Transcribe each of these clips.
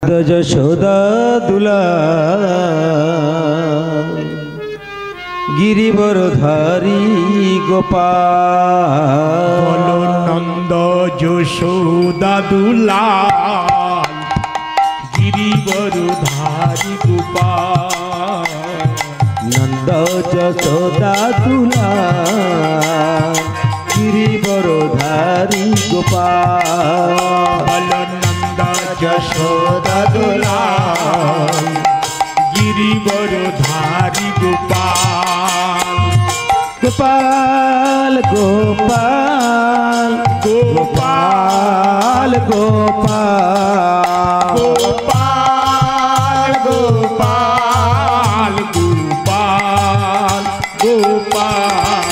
যশোদা দুলা গিরিবরধারী গোপাল নন্দ যশোদা দুলা গিরিবরধারী গোপাল নন্দ যশোদা দুলা গিরিবরধারী গোপাল নন্দ যশোদা দুলা গিরিবরধারী গোপাল গোপাল গোপাল গোপাল গোপাল গোপাল গোপাল গোপাল গোপাল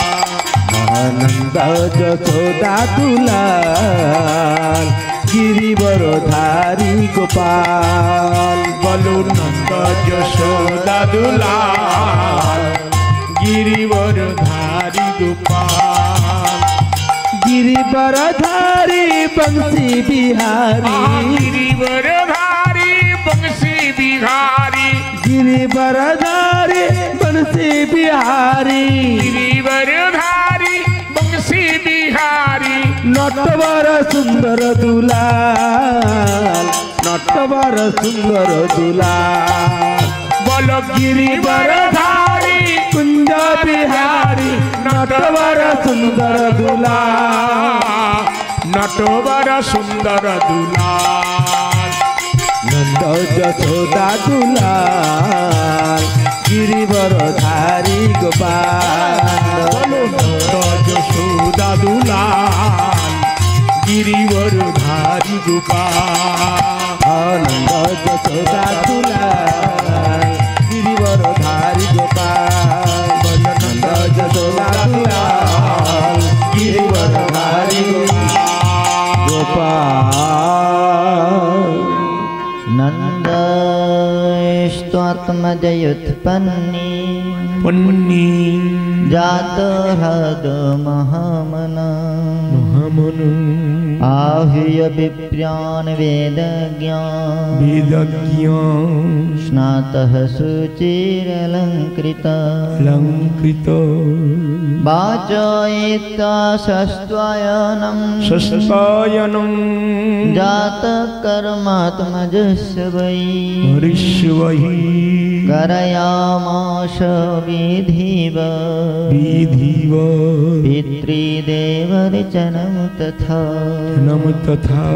আনন্দ যশোদা দুলাল গিরিবরধারী গোপাল বলো নন্দ যশোদা দুলাল গিরিবরধারী গোপাল गिरिवरधारी बंसी बिहारी गिरिवरधारी बंसी बिहारी गिरिवरधारी बंसी बिहारी गिरिवरधारी बंसी बिहारी नटवर सुंदर दुलाल नटवर सुंदर दुलाल बोलो गिरिवरधारी कुंज बिहारी नटवर सुंदर दुलाल नटवर सुंदर दुलाल नंद यशोदा दुलाल गिरिवरधारी गोपाल नंद यशोदा दुलाल गिरिवरधारी गोपाल नंद यशोदा दुलाल गिरिवरधारी गोपाल नंद यशोदा दुलाल गिरिवरधारी गोपाल नंदस्त्वात्मजयुत्पन्नी पन्नी जात हृद महामना महामनु आह्वय विप्रान् वेदज्ञान् वेदज्ञान् स्नातः शुचिरलङ्कृतः अलङ्कृत वाचयित्वा षष्ट्वायनं शस्तायनं जातकर्मात्मजस्य वै हरिष्वहि करयामास विधिव विधिव पितृदेवरचनं तथा नम तथा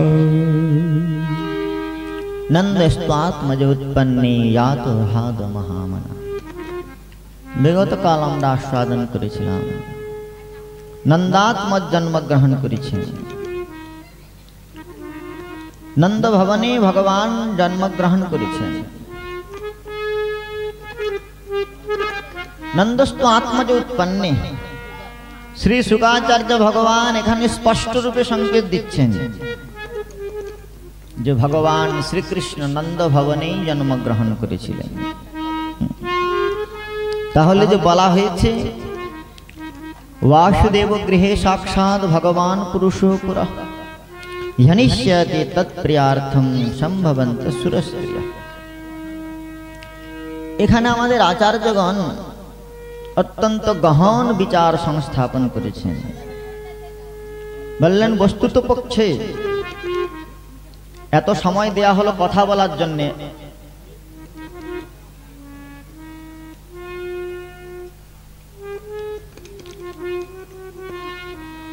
नंदस्त्वात्मजोत्पन्ने यात हाद महामना বিগত কাল আমরা আস্বাদন করেছিলাম নন্দাত্মজ জন্মগ্রহণ করেছেন নন্দ ভবনে ভগবান জন্মগ্রহণ করেছেন নন্দস্তু আত্মজ উৎপন্নে শ্রী শুকাচার্য ভগবান এখানে স্পষ্ট রূপে সংকেত দিচ্ছেন যে ভগবান শ্রীকৃষ্ণ নন্দ ভবনেই জন্মগ্রহণ করেছিলেন। তাহলে যে বলা হয়েছে वासुदेव गृहे साक्षात् भगवान पुरुषो पुरः ह्यनिष्यते तत्प्रियार्थम संभवन्त सुरस्त्रियः। এখানে আমাদের আচার্যগণ অত্যন্ত গহন বিচার সংস্থাপন করেছেন। বললেন বস্তুত পক্ষে এত সময় দেয়া হলো কথা বলার জন্য,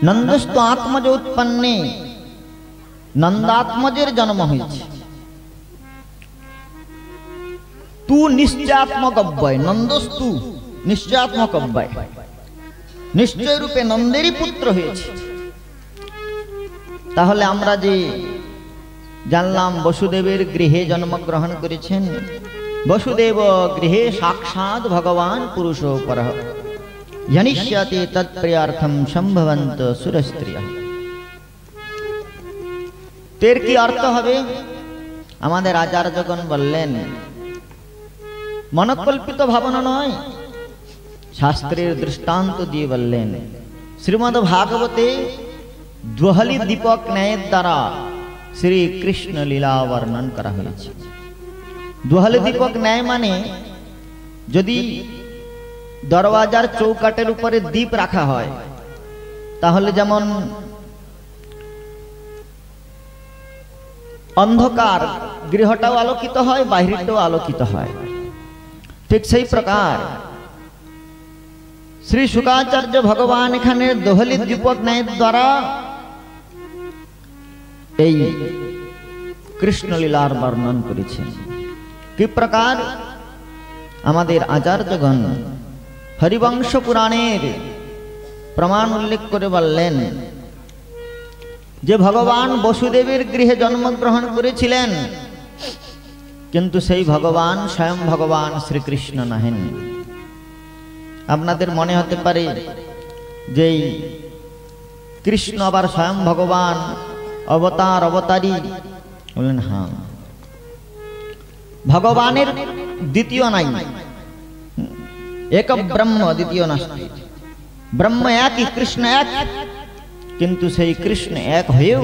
নন্দস্তু আত্মজ উৎপন্নে নন্দাত্মজের জন্ম হয়েছে। তু নিশ্চয়াত্মক অব্যয় নন্দস্তু নিশ্চয়াত্মক অব্যয় নিশ্চয় রূপে নন্দেরই পুত্র হয়েছে। তাহলে আমরা যে জানলাম বসুদেবের গৃহে জন্মগ্রহণ করেছেন, বসুদেব গৃহে সাক্ষাৎ ভগবান পুরুষো পরঃ জনিষ্যতে তৎপ্রিয়ার্থম সম্ভবন্ত সুরস্ত্রিয়ঃ। এর কি অর্থ হবে? আমাদের আচার্যগণ বললেন মনকল্পিত ভাবনা নয়, শাস্ত্রের দৃষ্টান্ত দিয়ে বললেন। শ্রীমদ্ ভাগবতে দ্বহলি দীপক ন্যায়ের দ্বারা শ্রীকৃষ্ণ লীলা বর্ণন করা হয়েছে। দুহালে দীপক ন্যায় মানে যদি দরওয়াজার চৌকাটের উপরে দীপ রাখা হয় তাহলে যেমন অন্ধকার গৃহটাও আলোকিত হয়, বাহিরটাও আলোকিত হয়, ঠিক সেই প্রকার শ্রী শুকাচার্য ভগবান এখানে দোহলি দীপক ন্যায়ের দ্বারা এই কৃষ্ণ লীলার বর্ণন করেছেন। কি প্রকার আমাদের আচার্যগণ হরিবংশ পুরাণের প্রমাণ উল্লেখ করে বললেন যে ভগবান বসুদেবের গৃহে জন্মগ্রহণ করেছিলেন, কিন্তু সেই ভগবান স্বয়ং ভগবান শ্রীকৃষ্ণ নহেন। আপনাদের মনে হতে পারে যে কৃষ্ণ আবার স্বয়ং ভগবান, অবতার অবতারী। বললেন হ্যাঁ, ভগবানের দ্বিতীয় নাই, এক ব্রহ্ম দ্বিতীয় নাস্তি। ব্রহ্ম একই, কৃষ্ণ এক, কিন্তু সেই কৃষ্ণ এক হয়েও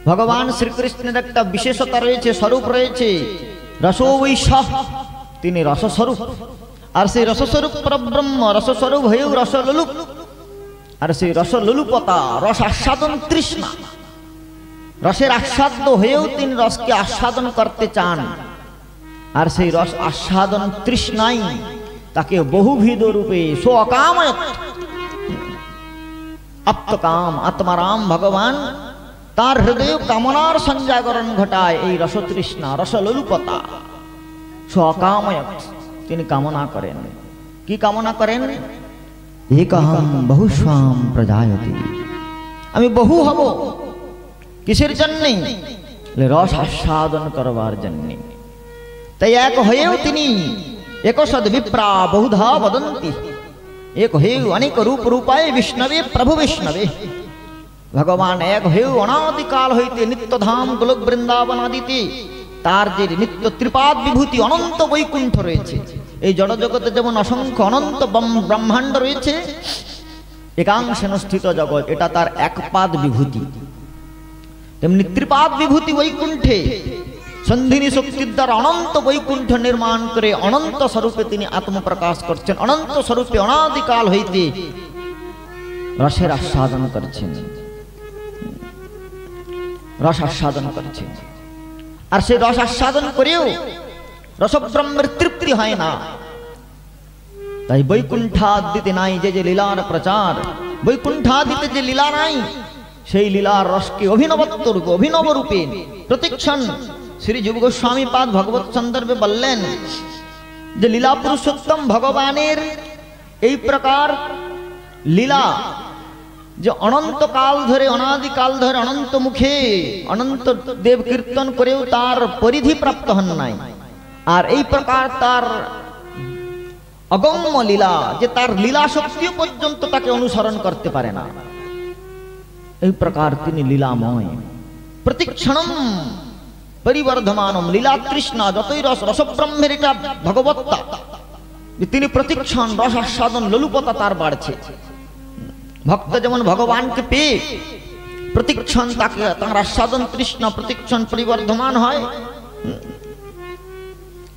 ভগবান শ্রীকৃষ্ণের একটা বিশেষতা রয়েছে, স্বরূপ রয়েছে, রসোবৈশ, তিনি রসস্বরূপ। আর সেই রসস্বরূপ পরব্রহ্ম রসস্বরূপ হয়েও রসলোলুপ, আর সেই রসলোলুপতা রস আস্বাদন তৃষ্ণা, রসের আস্বাদ্য হয়েও তিনি রসকে আস্বাদন করতে চান। আর সেই রস আস্বাদন তৃষ্ণাই তাকে বহুবিধ রূপে স্বকাময়ত আত্মকাম আত্মারাম ভগবান তার হৃদয়ে কামনার সঞ্জাগরণ ঘটায়। এই রসতৃষ্ণা রসলোলুপতা স্বকাময়ত তিনি কামনা করেন। কি কামনা করেন? একহং বহুস্বাম প্রজায়তে, আমি বহু হব। কিসের জন্যে? রস আস্বাদন করবার জন্যে। তাই এক হয়েও তিনি একসদ বিপ্রা বহুধা বদন্তি, এক হয়েও অনেক রূপ রূপায় বিষ্ণবে প্রভু বিষ্ণবে। ভগবান এক হয়েও অনাদিকাল হইতে নিত্যধাম গোলক বৃন্দাবন আদিতে তার যে নিত্য ত্রিপাদ বিভূতি অনন্ত বৈকুণ্ঠ রয়েছে, এই জড় জগতে যেমন অসংখ্য অনন্ত ব্রহ্মাণ্ড রয়েছে, একাংশেন স্থিত জগৎ এটা তার একপাদ বিভূতি, তেমনি ত্রিপাদ বিভূতি বৈকুণ্ঠে সন্ধিনী শক্তির দ্বারা অনন্ত বৈকুণ্ঠ নির্মাণ করে অনন্ত স্বরূপে তিনি আত্মপ্রকাশ করছেন। অনন্ত স্বরূপে অনাদিকাল হইতে রসের আস্বাদন করছেন, রস আস্বাদন করছেন। আর সেই রস আস্বাদন করেও রসব্রহ্মের তৃপ্তি হয় না। তাই বৈকুণ্ঠাদিতে নাই যে যে লীলার প্রচার, বৈকুণ্ঠাদিতে যে লীলা নাই সেই লীলার রসকে অভিনবত্ব রূপে অভিনব রূপে প্রতিক্ষণ শ্রী যুগ গোস্বামী পাদ ভগবত সন্দর্ভে বললেন যে লীলা পুরুষোত্তম ভগবানের এই প্রকার লীলা যে অনন্তকাল ধরে অনাদিকাল ধরে অনন্ত মুখে অনন্ত দেব কীর্তন করেও তার পরিধি প্রাপ্ত হন নাই। আর এই প্রকার তার অগম্য লীলা যে তার লীলা শক্তিও পর্যন্ত তাকে অনুসরণ করতে পারে না, এই প্রকার তিনি লীলাময়। প্রতিক্ষণম পরিবর্ধমানম লীলা তৃষ্ণা, যতই রস রসব্রহ্মের এটা ভগবত্তা যে তিনি প্রতিক্ষণ রস আস্বাদন লোলুপতা তার বাড়ছে। ভক্ত যেমন ভগবানকে পেয়ে প্রতিক্ষণ তাকে তার আস্বাদন তৃষ্ণা প্রতিক্ষণ পরিবর্ধমান হয়,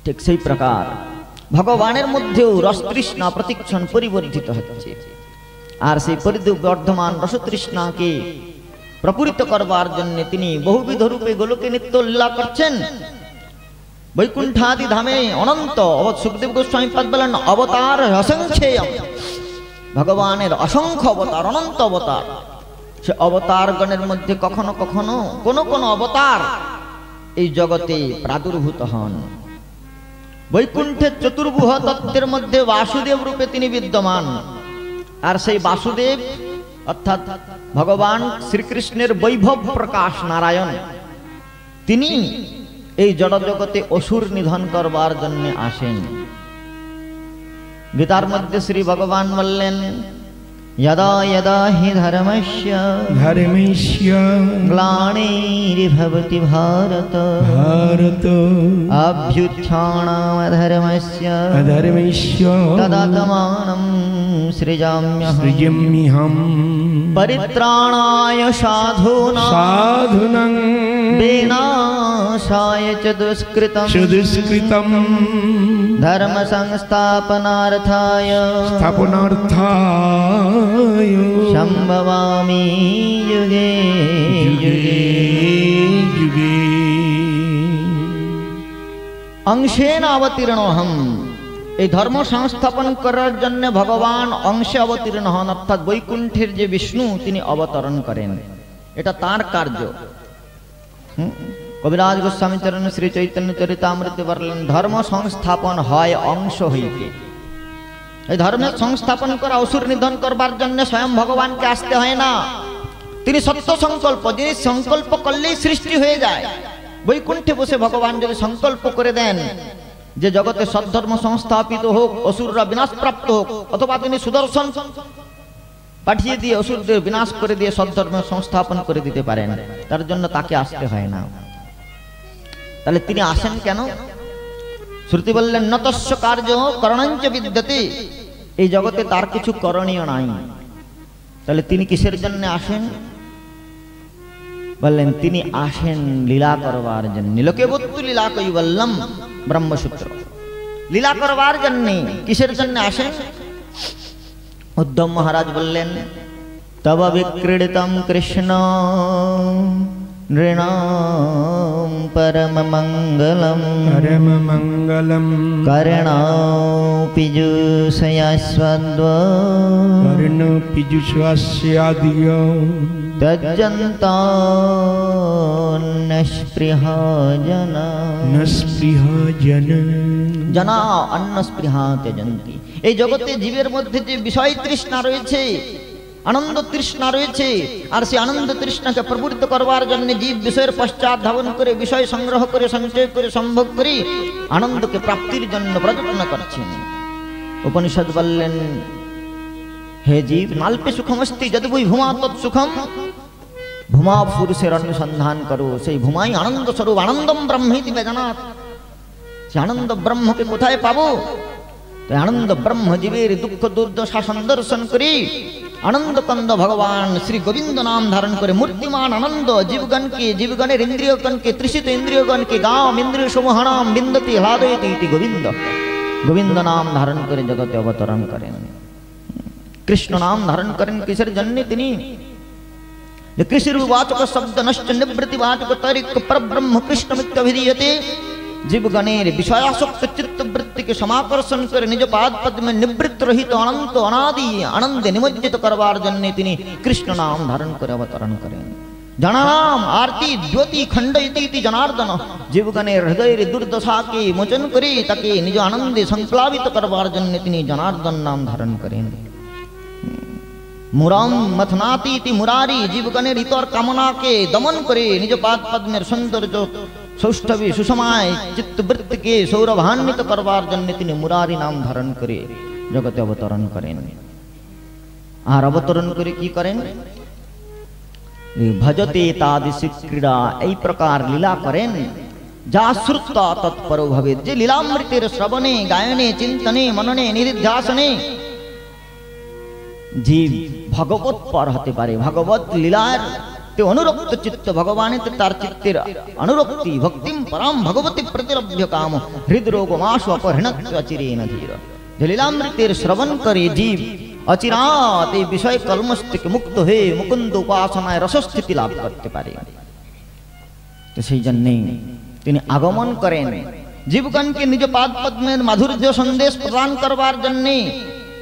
ঠিক সেই প্রকার ভগবানের মধ্যেও রস তৃষ্ণা প্রতিক্ষণ পরিবর্ধিত হচ্ছে। আর সেই পরিবর্ধমান রস তৃষ্ণাকে প্রপুরিত করবার জন্য তিনি বহুবিধ রূপে গোলকে নিত্য লীলা করছেন। বৈকুণ্ঠাদি ধামে অনন্ত সুখদেব গোস্বামী পাদ বলেন অবতার অসংখ্যেয়, ভগবানের অসংখ্য অবতার, অনন্ত অবতার। সে অবতার গণের মধ্যে কখনো কখনো কোন কোন অবতার এই জগতে প্রাদুর্ভূত হন। বৈকুণ্ঠের চতুর্ভুহ তত্ত্বের মধ্যে বাসুদেব রূপে তিনি বিদ্যমান। আর সেই বাসুদেব অর্থাৎ ভগবান শ্রীকৃষ্ণের বৈভব প্রকাশ নারায়ণ, তিনি এই জড় জগতে অসুর নিধন করবার জন্য আসেন। গীতার মধ্যে শ্রী ভগবান বললেন यदा यदा हि धर्मस्य ग्लानिर्भवति भारत भारत अभ्युत्थानामधर्मस्य तदात्मानं सृजाम्यहम् परित्राणाय साधूनां विनाशाय च दुष्कृतं धर्म संस्थापनार्थाय संभवामि युगे युगे अंशेन अवतीर्णोहम। এই ধর্ম সংস্থাপন করার জন্য ভগবান অংশে অবতীর্ণ হন, অর্থাৎ বৈকুণ্ঠের যে বিষ্ণু তিনি অবতরণ করেন, এটা তার কার্য। কবিরাজ গোস্বামী চরণ শ্রী চৈতন্য চরিতামৃতে বললেন ধর্ম সংস্থাপন হয় অংশ হইতে। এই ধর্মের সংস্থাপন করা অসুর নিধন করবার জন্য স্বয়ং ভগবানকে আসতে হয় না, তিনি সত্য সংকল্প, যিনি সংকল্প করলেই সৃষ্টি হয়ে যায়। বৈকুণ্ঠে বসে ভগবান যদি সংকল্প করে দেন যে জগতে সদ্ধর্ম সংস্থাপিত হোক, অসুররা বিনাশপ্রাপ্ত হোক, অথবা তিনি সুদর্শন পাঠিয়ে দিয়ে অসুরদের বিনাশ করে দিয়ে সদ্ধর্ম সংস্থাপন করে দিতে পারেন, তার জন্য তাকে আসতে হয় না। তাহলে তিনি আসেন কেন? শ্রুতি বললেন নতস্য কার্য করণঞ্চ বিদ্যতে, এই জগতে তার কিছু করণীয় নাই। তাহলে তিনি কিসের জন্য আসেন? বললেন তিনি আসেন লীলা করবার জন্য। লোকে বত্তু লীলা কৈবল্যম ব্রহ্মসূত্র, লীলা করবার জন্য। কিসের জন্য আসেন? উদ্ধব মহারাজ বললেন তব বিক্রীড়িতম কৃষ্ণ নৃণাম পরম মঙ্গলম কর্ণৌ পীযুষাস্যাদিয় তজ্জন্তান্নস্পৃহা জনা জনা অন্নস্পৃহা ত্যজন্তি। এই জগতে জীবের মধ্যে যে বিষয় তৃষ্ণা রয়েছে, আনন্দ তৃষ্ণা রয়েছে, আর সেই আনন্দ তৃষ্ণাকে প্রবৃত্ত করবার জন্য জীব বিষয়ের পশ্চাৎ ধাবন করে বিষয় সংগ্রহ করে সঞ্চয় করে সম্ভব করে আনন্দকে প্রাপ্তির জন্য প্রযত্ন করছেন। উপনিষদ বললেন হে জীব নাল্পে সুখমস্তি যদি বই ভূমা তৎসুখম, ভূমা পুরুষের অনুসন্ধান করো, সেই ভূমাই আনন্দ স্বরূপ। আনন্দম ব্রহ্মেতি বেদনাৎ, সে আনন্দ ব্রহ্মকে কোথায় পাবো? তাই আনন্দ ব্রহ্ম জীবের দুঃখ দুর্দশা সন্দর্শন করি আনন্দ কন্দ ভগবান শ্রী গোবিন্দ নাম ধারণ করে মূর্তিমান আনন্দ জীবগণকে, জীবগণের ইন্দ্রিয়গণকে, তৃষিত ইন্দ্রিয়গণকে গাম ইন্দ্রিয় সমূহানাম বিন্দতি হ্লাদয়তি ইতি গোবিন্দ। গোবিন্দ নাম ধারণ করে জগতে অবতরণ করেন। কৃষ্ণ নাম ধারণ করেন কিসের জন্য? তিনি কৃষির্বাচক শব্দ নষ্ট নিবৃত্তিবাচক তরিক পরব্রহ্ম কৃষ্ণমিত্যভিধীয়তে। জীবগণের বিষয়াসক্ত চিত্তবৃত্তিকে সমাকর্ষণ করে নিজ পাদ পদ্মে নিবৃত্ত রহিত অনন্ত অনাদি আনন্দে নিমজ্জিত করবার জন্য তিনি কৃষ্ণ নাম ধারণ করে অবতরণ করেন। জনানাম আরতি জ্যোতি খণ্ডয়তি জনার্দন, জীবগণের হৃদয়ের দুর্দশাকে মোচন করে তাকে নিজ আনন্দে সংপ্লাবিত করবার জন্য তিনি জনার্দন নাম ধারণ করেন। মুরাম মথনাতি মুরারি, জীবগণের ইতর কামনাকে দমন করে নিজ পাদ পদ্মের সৌন্দর্য সৌষ্ঠবী সুষমায় চিত্তবৃত্তিকে সৌরভান্বিত করবার জন্য তিনি মুরারি নাম ধারণ করে জগতে অবতরণ করেন। আর অবতরণ করে কি করেন? ভজতে তাদিশি ক্রীড়া, এই প্রকার লীলা করেন যা শ্রুতা তৎপরো ভবেৎ। যে লীলামৃতের শ্রবণে গায়নে চিন্তনে মননে নিধিধ্যাসনে জীব ভগবত পর হতে পারে। ভগবত লীলার তে অনুরক্ত চিত্ত ভগবানেতে তার চিত্তের অনুরক্তি ভক্তিম পরাম ভগবতী প্রতিলভ্য কাম হৃদরোগ মাসু অপহৃণত্ব অচিরেণ ধীর। যে লীলামৃতের শ্রবণ করে জীব অচিরাত এই বিষয় কলমশ থেকে মুক্ত হয়ে মুকুন্দ উপাসনায় রসস্থিতি লাভ করতে পারে। তো সেই জন্যেই তিনি আগমন করেন জীবগণকে নিজ পাদ পদ্মের মাধুর্য সন্দেশ প্রদান করবার জন্যে,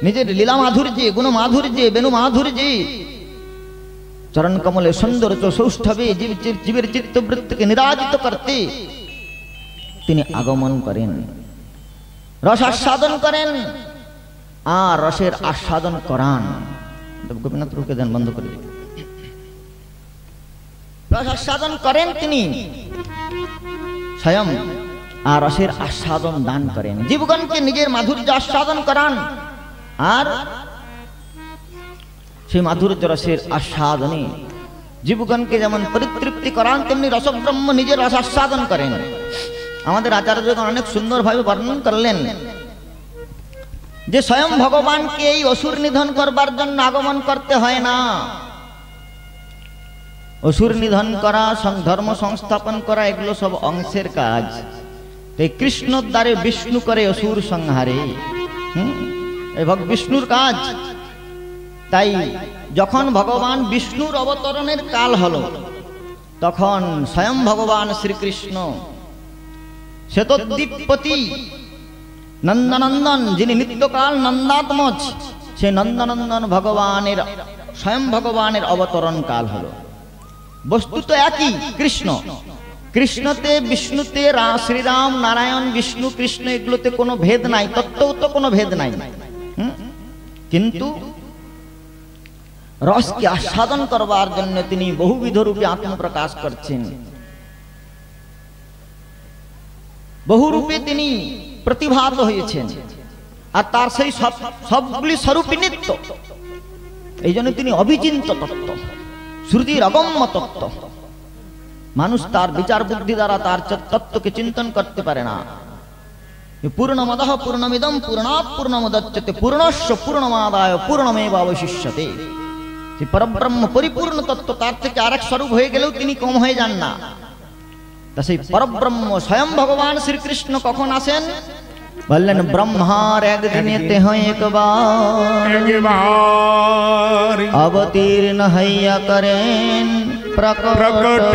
নিজের লীলা মাধুর্যে, গুণ মাধুর্যে, বেণু মাধুর্যে, চরণ কমলে সৌন্দর্য সৌষ্ঠবে জীবের চিত্তবৃত্তিকে নিরাজিত করতে তিনি আগমন করেন, রস আস্বাদন করেন আর রসের আস্বাদন করান। গোপীনাথ রুকে দেন, বন্ধ করে দিন। রস আস্বাদন করেন তিনি স্বয়ং, আর রসের আস্বাদন দান করেন। জীবগণকে নিজের মাধুর্য আস্বাদন করান আর সেই মাধুর্য রসের আস্বাদনে জীবগণকে যেমন পরিতৃপ্তি করান, তেমনি রসব্রহ্ম নিজের রস আস্বাদন করেন। আমাদের আচার্যগণ অনেক সুন্দরভাবে বর্ণন করলেন যে স্বয়ং ভগবানকে এই অসুর নিধন করবার জন্য আগমন করতে হয় না। অসুর নিধন করা, ধর্ম সংস্থাপন করা, এগুলো সব অংশের কাজ। তাই কৃষ্ণর দ্বারে বিষ্ণু করে অসুর সংহারে, বিষ্ণুর কাজ। তাই যখন ভগবান বিষ্ণুর অবতরণের কাল হলো, তখন স্বয়ং ভগবান শ্রীকৃষ্ণ শ্বেতদ্বীপপতি নন্দনন্দন, যিনি নিত্যকাল নন্দাত্মজ, সে নন্দনন্দন ভগবানের, স্বয়ং ভগবানের অবতরণ কাল হলো। বস্তুত একই কৃষ্ণ। কৃষ্ণতে বিষ্ণুতে শ্রীরাম নারায়ণ বিষ্ণু কৃষ্ণ এগুলোতে কোনো ভেদ নাই, তত্ত্বও তো কোনো ভেদ নাই। কিন্তু রসকে আস্বাদন করবার জন্য তিনি বহুবিধ রূপে আত্মপ্রকাশ করছেন, বহু রূপে তিনি প্রতিভাত হয়েছেন। আর তার সেই সবগুলি স্বরূপই নিত্য। এই জন্য তিনি অভিচিন্ত তত্ত্ব, শ্রুতির অগম্য তত্ত্ব। মানুষ তার বিচার বুদ্ধি দ্বারা তার তত্ত্বকে চিন্তন করতে পারে না। পূর্ণমদঃ পূর্ণমিদং পূর্ণাৎ পূর্ণমুদচ্যতে পূর্ণস্য পূর্ণমাদায় পূর্ণমেবাবশিষ্যতে। পরব্রহ্ম পরিপূর্ণ তত্ত্ব, তার থেকে আরেক স্বরূপ হয়ে গেলেও তিনি কম হয়ে যান না। তা সেই পরব্রহ্ম স্বয়ং ভগবান শ্রীকৃষ্ণ কখন আসেন? বললেন ব্রহ্মার একদিনেতে হয় একবার অবতীর্ণ হইয়া করেন প্রকট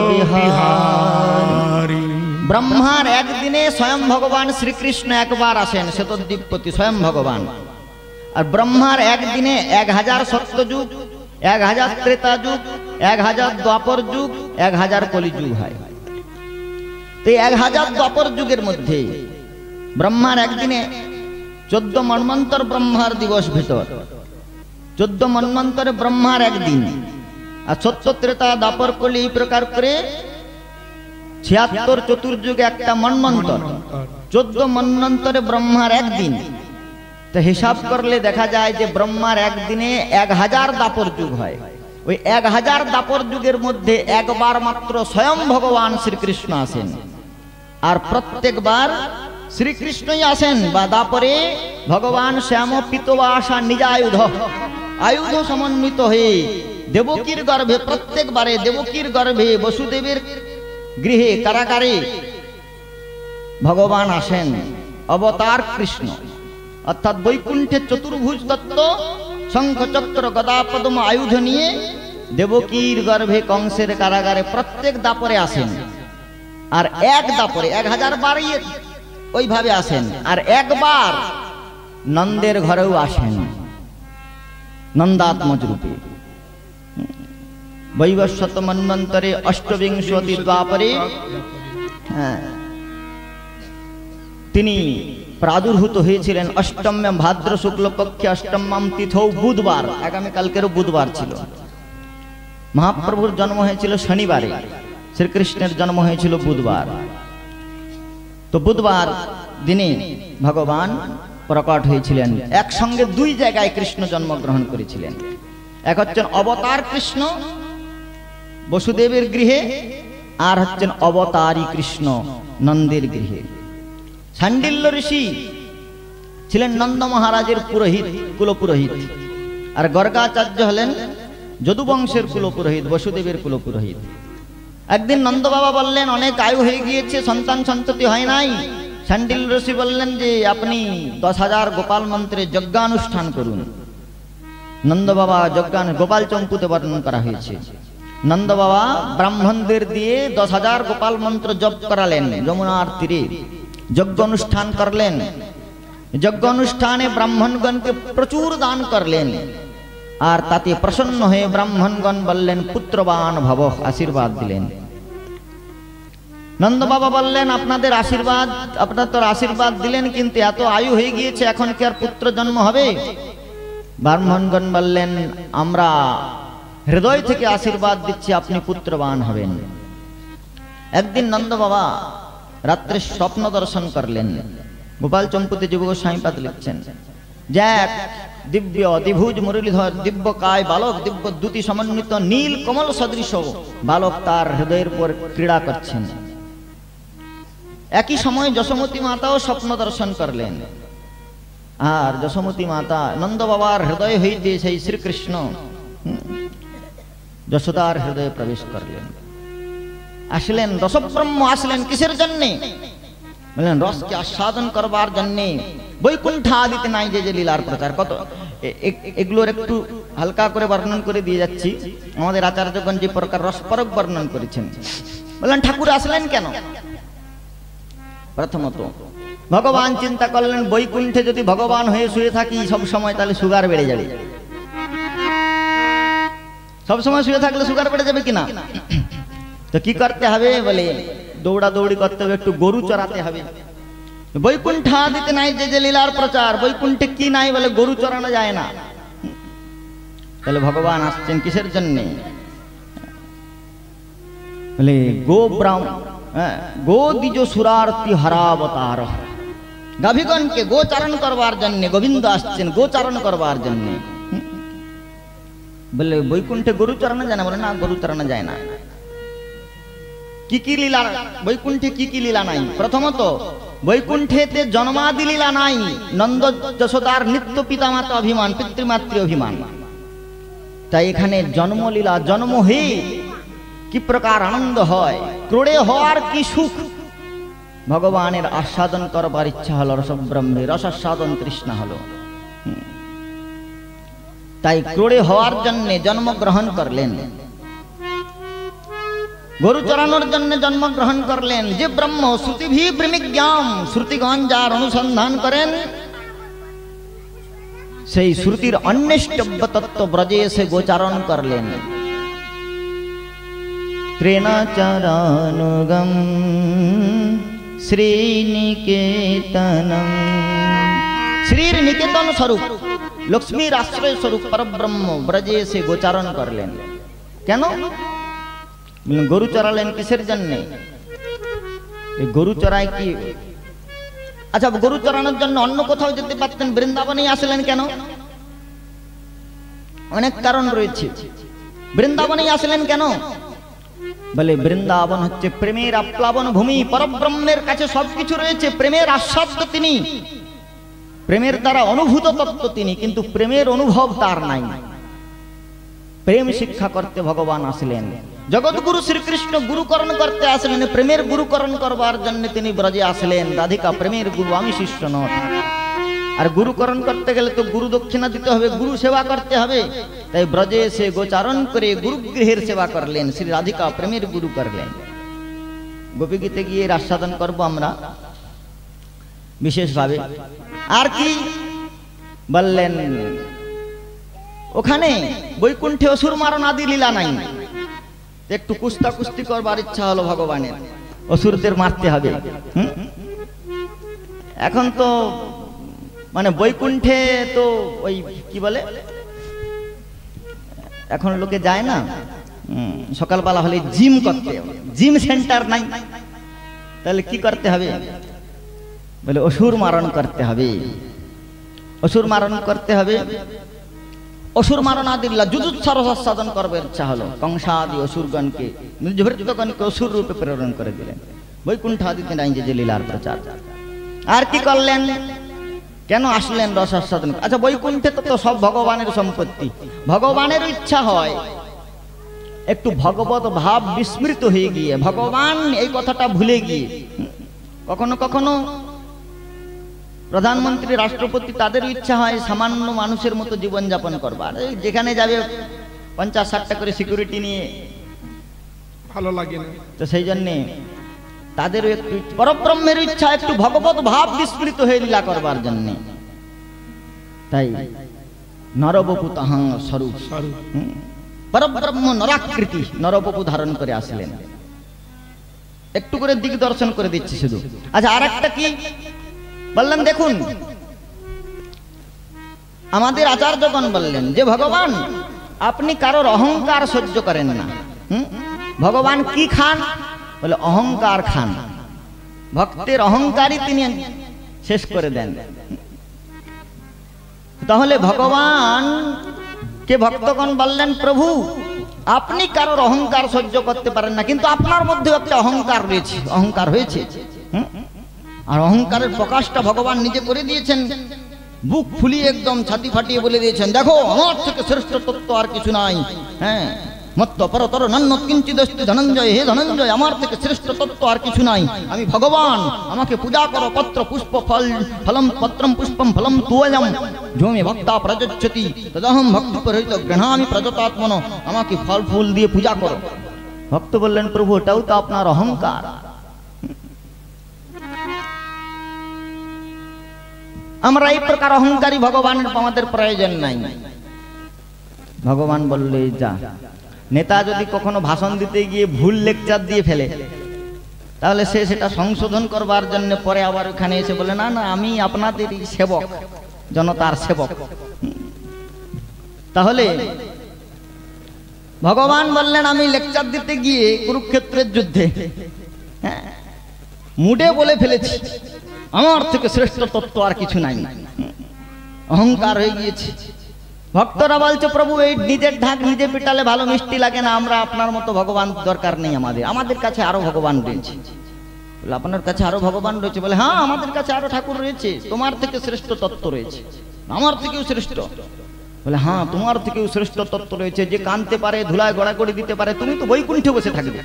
বিহারী। ব্রহ্মার একদিনে স্বয়ং ভগবান শ্রীকৃষ্ণ একবার আসেন, শ্বেতদ্বীপপতি স্বয়ং ভগবান। আর ব্রহ্মার একদিনে 1000 সত্যযুগ, 1000 ত্রেতা যুগ, 1000 দ্বাপর যুগ, 1000 কলিযুগ হয়। তো 1000 দ্বাপর যুগের মধ্যে ব্রহ্মার একদিনে 14 মন্বন্তর ব্রহ্মার দিবস ভিতর, 14 মন্বন্তরে ব্রহ্মার একদিন। আর সত্য ত্রেতা দ্বাপর কলি এই প্রকার করে 76 চতুর্যুগে একটা মন্বন্তর, 14 মন্বন্তরে ব্রহ্মার একদিন। তো হিসাব করলে দেখা যায় যে ব্রহ্মার একদিনে 1000 দ্বাপর যুগ হয়। ওই 1000 দ্বাপর যুগের মধ্যে একবার মাত্র স্বয়ং ভগবান শ্রীকৃষ্ণ আসেন। আর প্রত্যেকবার শ্রীকৃষ্ণই আসেন বা দাপরে ভগবান শ্যাম পিতবাসা নিজ আয়ুধ সমন্বিত হয়ে দেবকীর গর্ভে, প্রত্যেকবারে দেবকীর গর্ভে বসুদেবের গৃহে কারাগারে ভগবান আসেন। অবতার কৃষ্ণ অর্থাৎ বৈকুণ্ঠের চতুর্ভুজ তত্ত্ব, শঙ্খ চক্র গদা পদ্ম আয়ুধ নিয়ে দেবকীর গর্ভে কংসের কারাগারে প্রত্যেক দাপরে আসেন। আর এক দাপরে 1000 বারই ওইভাবে আসেন। আর একবার নন্দের ঘরেও আসেন নন্দাত্মজ রূপে। বৈবস্বত মন্বন্তরে অষ্টবিংশতি দ্বাপরে তিনি প্রাদুর্ভূত হয়েছিলেন অষ্টম ভাদ্র শুক্লপক্ষে অষ্টম তিথৌ বুধবার। আগামীকালকেরও বুধবার ছিল। মহাপ্রভুর জন্ম হয়েছিল শনিবারে, শ্রীকৃষ্ণের জন্ম হয়েছিল বুধবার। তো বুধবার দিনে ভগবান প্রকট হয়েছিলেন। একসঙ্গে 2 জায়গায় কৃষ্ণ জন্মগ্রহণ করেছিলেন। এক হচ্ছেন অবতার কৃষ্ণ বসুদেবের গৃহে, আর হচ্ছেন অবতারী কৃষ্ণ নন্দের গৃহে। শাণ্ডিল্য ঋষি ছিলেন নন্দ মহারাজের পুরোহিত, কুলপুরোহিত। আর গর্গাচার্য হলেন যদুবংশের কুলপুরোহিত, বসুদেবের কুলপুরোহিত। একদিন নন্দ বাবা বললেন, অনেক আয়ু হয়ে গিয়েছে, সন্তান সন্ততি হয় নাই। শাণ্ডিল্য ঋষি বললেন যে আপনি 10,000 গোপাল মন্ত্রে যজ্ঞানুষ্ঠান করুন। নন্দ বাবা গোপাল চম্পুতে বর্ণন করা হয়েছে। নন্দ বাবা ব্রাহ্মণদের দিয়ে 10,000 গোপাল মন্ত্র জপ করালেন। যমুনার তীরে যজ্ঞ অনুষ্ঠান করলেন। যজ্ঞ অনুষ্ঠানে ব্রাহ্মণগণকে প্রচুর দান করলেন। আর তাতে প্রসন্ন হয়ে ব্রাহ্মণগণ বললেন পুত্রবান ভব, আশীর্বাদ দিলেন। নন্দ বাবা বললেন আপনাদের আশীর্বাদ, আপনার তো আশীর্বাদ দিলেন, কিন্তু এত আয়ু হয়ে গিয়েছে, এখন কি আর পুত্র জন্ম হবে? ব্রাহ্মণগণ বললেন আমরা হৃদয় থেকে আশীর্বাদ দিচ্ছি, আপনি পুত্রবান হবেন। একদিন নন্দ বাবা রাত্রে স্বপ্ন দর্শন করলেন। গোপাল চম্পুতে যুব গোস্বামীপাদ লিখছেন যে এক দিব্য দ্বিভুজ মুরলীধর দিব্য কায় বালক দিব্য দ্যুতি সমন্বিত নীল কমল সদৃশ বালক তার হৃদয়ের উপর ক্রীড়া করছেন। একই সময় যশোমতী মাতাও স্বপ্ন দর্শন করলেন, আর যশোমতী মাতা নন্দ বাবার হৃদয় হইতে সেই শ্রীকৃষ্ণ যশোদার হৃদয়ে প্রবেশ করলেন। আসলেন রসব্রহ্ম, আসলেন কিসের জন্যে? বললেন রসকে আস্বাদন করবার জন্যে। বৈকুণ্ঠ আদিতে নাই যে লীলার প্রচার, কত এগুলোর একটু হালকা করে বর্ণন করে দিয়ে যাচ্ছি। আমাদের আচার্যগণ যে প্রকার রসপরক বর্ণন করেছেন। বললেন ঠাকুর আসলেন কেন? প্রথমত ভগবান চিন্তা করলেন বৈকুণ্ঠে যদি ভগবান হয়ে শুয়ে থাকি সব সময়, তাহলে সুগার বেড়ে যাবে। সব সময় শুয়ে থাকলে সুগার বেড়ে যাবে কিনা? তো কি করতে হবে? বলে দৌড়া দৌড়ি করতে হবে, একটু গরু চড়াতে হবে। বৈকুণ্ঠ আদিতে নাই যে লীলার প্রচার, বৈকুণ্ঠে কি নাই? বলে গরু চড়ানো যায় না। তাহলে ভগবান আসছেন কিসের জন্যে? বলে গো দ্বিজ সুরারতি হরাবতার, গাভীগণকে গোচারণ করবার জন্য গোবিন্দ আসছেন, গোচারণ করবার জন্য। বলে বৈকুণ্ঠে গরু চড়ানো যায় না? বলে না, গরু চড়ানো যায় না। কি কি লীলা বৈকুণ্ঠে? কি কি লীলা নাই? প্রথমত বৈকুণ্ঠেতে জন্মাদি লীলা নাই। নন্দ যশোদার নিত্য পিতামাতা অভিমান, পিতৃমাতৃ অভিমান। তাই এখানে জন্মলীলা, জন্ম হয়ে কি প্রকার আনন্দ হয়, ক্রোড়ে হওয়ার কি সুখ। ভগবানের আস্বাদন করবার ইচ্ছা হলো, রসব্রহ্মে রসাস্বাদন তৃষ্ণা হলো। তাই ক্রোড়ে হওয়ার জন্য জন্মগ্রহণ করলেন, গরু চড়ানোর জন্য জন্মগ্রহণ করলেন। যে ব্রহ্ম শ্রুতিভি প্রেমিজ্ঞাম, শ্রুতিগণ যার অনুসন্ধান করেন, সেই শ্রুতির অন্বেষ্টব্য তত্ত্ব ব্রজে এসে গোচারণ করলেন। ত্রেণাচরানুগম শ্রীনিকেতনম, শ্রীর নিকেতন স্বরূপ, লক্ষ্মীর আশ্রয় স্বরূপ পরব্রহ্ম ব্রজে এসে গোচারণ করলেন। কেন? গরু চড়ালেন কিসের জন্য? গরু চড়ায় কি? আচ্ছা, গরু চড়ানোর জন্য অন্য কোথাও যেতে পারতেন, বৃন্দাবনেই আসলেন কেন? অনেক কারণ রয়েছে। বৃন্দাবনেই আসলেন কেন? বলে বৃন্দাবন হচ্ছে প্রেমের আপ্লাবন ভূমি, পরব্রহ্মের কাছে সবকিছু রয়েছে। প্রেমের আস্বাদ্য তিনি, প্রেমের দ্বারা অনুভূত তত্ত্ব তিনি, কিন্তু প্রেমের অনুভব তার নাই। প্রেম শিক্ষা করতে ভগবান আসলেন। জগৎগুরু শ্রীকৃষ্ণ গুরুকরণ করতে আসলেন, প্রেমের গুরুকরণ করবার জন্য তিনি ব্রজে আসলেন। রাধিকা প্রেমের গুরু, আমি শিষ্য নয়। আর গুরুকরণ করতে গেলে তো গুরু দক্ষিণা দিতে হবে, গুরু সেবা করতে হবে। তাই ব্রজে এসে গোচারণ করে গুরুগৃহের সেবা করলেন। শ্রী রাধিকা প্রেমের গুরু করলেন। গোপীগীতে গিয়ে আস্বাদন করব আমরা বিশেষভাবে। আর কি বললেন? ওখানে বৈকুণ্ঠে অসুর মারণ আদি লীলা নাই। একটু কুস্তা কুস্তি করবার ইচ্ছা হলো ভগবানের, অসুরদের মারতে হবে। এখন তো মানে বৈকুণ্ঠে তো ওই কি বলে, এখন লোকে যায় না, সকালবেলা হলে জিম করতে, জিম সেন্টার নাই। তাহলে কি করতে হবে? বলে অসুর মারণ করতে হবে, অসুর মারণ করতে হবে। অসুর মারণাদিল্লা যুযুৎসারসাদন করবার ইচ্ছা হলো। কংসাদি অসুরগণকে, নির্ভৃতগণকে অসুর রূপে প্রেরণ করে দিলেন। বৈকুণ্ঠ আদিতে নাই যে লীলার প্রচার। আর কি করলেন? কেন আসলেন রসাস্বাদন? আচ্ছা, বৈকুণ্ঠে তো সব ভগবানের সম্পত্তি। ভগবানের ইচ্ছা হয় একটু ভগবত ভাব বিস্মৃত হয়ে গিয়ে, ভগবান এই কথাটা ভুলে গিয়ে, কখনো কখনো প্রধানমন্ত্রী, রাষ্ট্রপতি, তাদের ইচ্ছা হয় সামান্য মানুষের মতো জীবনযাপন করবার। যেখানে যাবে 50-60টা করে সিকিউরিটি নিয়ে, ভালো লাগে না। তো সেই জন্যে তাদেরও একটু পরব্রহ্মের ইচ্ছা একটু ভগবত ভাব বিস্মৃত হয়ে লীলা করবার জন্য। তাই নরবপু তাহাং স্বরূপ, পরব্রহ্ম নরাকৃতি, নরবপু ধারণ করে আসলেন। একটু করে দিক দর্শন করে দিচ্ছি শুধু। আচ্ছা, আর একটা কি বললেন দেখুন, আমাদের আচার্যগণ বললেন যে ভগবান আপনি কারোর অহংকার সহ্য করেন না। ভগবান কি খান? বলে অহংকার খান। ভক্তের অহংকারই তিনি শেষ করে দেন। তাহলে ভগবান কে ভক্তগণ বললেন, প্রভু আপনি কারোর অহংকার সহ্য করতে পারেন না, কিন্তু আপনার মধ্যে একটা অহংকার রয়েছে, অহংকার হয়েছে। আর অহংকারের প্রকাশটা ভগবান নিজে করে দিয়েছেন, বুক ফুলিয়ে একদম ছাতি ফাটিয়ে বলে দিয়েছেন, দেখো আমার থেকে শ্রেষ্ঠ তত্ত্ব আর কিছু নাই। হ্যাঁ, মত্ত পরতর নন্ন কিঞ্চিদস্তি ধনঞ্জয়, হে ধনঞ্জয় আমার থেকে শ্রেষ্ঠ তত্ত্ব আর কিছু নাই, আমি ভগবান, আমাকে পূজা করো, পত্র পুষ্প ফল ফলম পত্রম পুষ্পম ফলম তুয়ম ঝোমে ভক্তা প্রযচ্ছতি তদহম ভক্তি পরিহিত গৃহামি প্রযতাত্মন, আমাকে ফল ফুল দিয়ে পূজা করো। ভক্ত বললেন, প্রভু ওটাও তো আপনার অহংকার। আমরা এই প্রকার অহংকারী ভগবানের আমাদের প্রয়োজন নাই। ভগবান বললে, যা, নেতা যদি কখনো ভাষণ দিতে গিয়ে ভুল লেকচার দিয়ে ফেলে, তাহলে সে সেটা সংশোধন করবার জন্য পরে আবার ওখানে এসে বলে, না না আমি আপনাদেরই সেবক, জনতার সেবক। তাহলে ভগবান বললেন, আমি লেকচার দিতে গিয়ে কুরুক্ষেত্রের যুদ্ধে মুডে বলে ফেলেছি আমার থেকে শ্রেষ্ঠ তত্ত্ব আর কিছু নাই, অহংকার হয়ে গিয়েছে। ভক্তরা বলছে, প্রভু এই নিজের ঢাক নিজে পিটালে ভালো মিষ্টি লাগে না, আমরা আপনার মতো ভগবান দরকার নেই, আমাদের কাছে আরো ভগবান রয়েছে। বলে, আপনার কাছে আরো ভগবান রয়েছে? বলে, হ্যাঁ আমাদের কাছে আরো ঠাকুর রয়েছে, তোমার থেকে শ্রেষ্ঠ তত্ত্ব রয়েছে, আমার থেকেও শ্রেষ্ঠ। বলে, হ্যাঁ তোমার থেকেও শ্রেষ্ঠ তত্ত্ব রয়েছে, যে কানতে পারে, ধুলায় গড়াগড়ি দিতে পারে, তুমি তো বৈকুণ্ঠে বসে থাকবে,